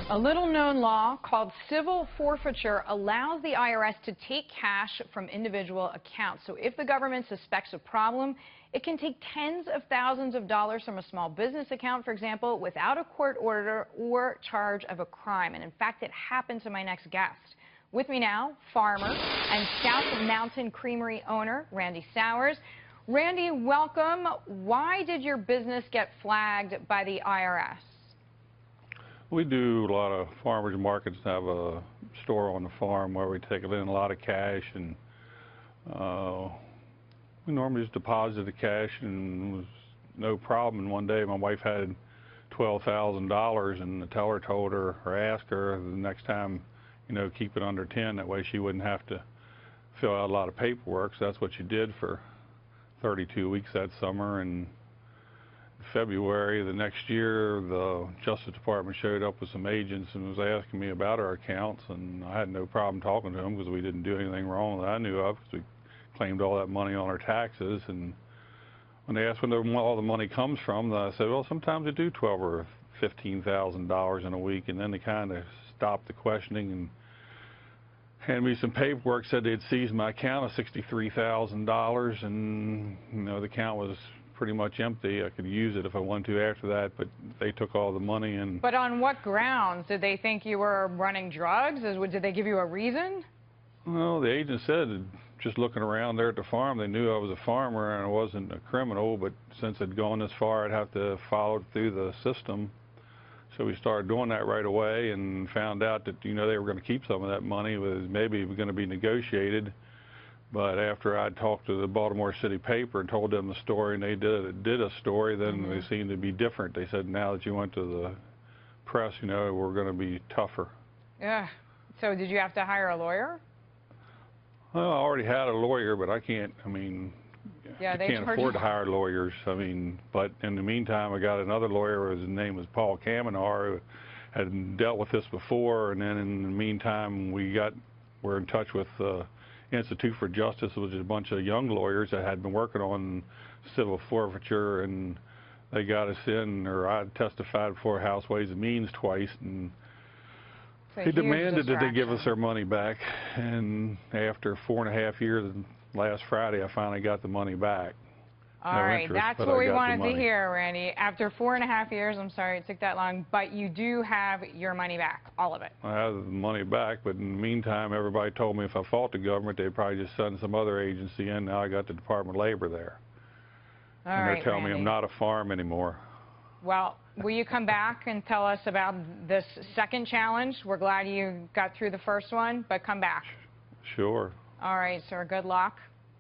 A little-known law called civil forfeiture allows the IRS to take cash from individual accounts. So if the government suspects a problem, it can take tens of thousands of dollars from a small business account, for example, without a court order or charge of a crime. And in fact, it happened to my next guest. With me now, farmer and South Mountain Creamery owner, Randy Sowers. Randy, welcome. Why did your business get flagged by the IRS? We do a lot of farmers markets, have a store on the farm where we take in a lot of cash, and we normally just deposit the cash, and it was no problem. And one day my wife had $12,000, and the teller told her or asked her the next time, you know, keep it under 10. That way she wouldn't have to fill out a lot of paperwork. So that's what she did for 32 weeks that summer. And February the next year, the Justice Department showed up with some agents and was asking me about our accounts, and I had no problem talking to them because we didn't do anything wrong that I knew of, because we claimed all that money on our taxes. And when they asked where all the money comes from, I said, well, sometimes we do $12,000 or $15,000 in a week. And then they kind of stopped the questioning and handed me some paperwork, said they'd seized my account of $63,000, and you know, the account was pretty much empty. I could use it if I wanted to after that, but they took all the money. And but on what grounds? Did they think you were running drugs? Did they give you a reason? Well, the agent said, just looking around there at the farm, they knew I was a farmer and I wasn't a criminal, but since it'd gone this far, I'd have to follow it through the system. So we started doing that right away and found out that, you know, they were going to keep some of that money. It was maybe going to be negotiated. But after I talked to the Baltimore City paper and told them the story, and they did a story, then they seemed to be different. They said, now that you went to the press, you know, we're going to be tougher. Yeah. So did you have to hire a lawyer? Well, I already had a lawyer, but I can't, I mean, yeah, I can't afford to hire lawyers. I mean, but in the meantime, I got another lawyer. His name was Paul Kamenar, who had dealt with this before. And then in the meantime, we're in touch with Institute for Justice, which is a bunch of young lawyers that had been working on civil forfeiture, and they got us in, or I testified before House Ways and Means twice, and they demanded that they give us our money back. And after 4.5 years, last Friday, I finally got the money back. All right, that's what we wanted to hear, Randy. After 4.5 years, I'm sorry it took that long, but you do have your money back, all of it. I have the money back, but in the meantime, everybody told me if I fought the government, they'd probably just send some other agency in. Now I got the Department of Labor there. And they're telling me I'm not a farm anymore. Well, will you come back and tell us about this second challenge? We're glad you got through the first one, but come back. Sure. All right, sir. Good luck.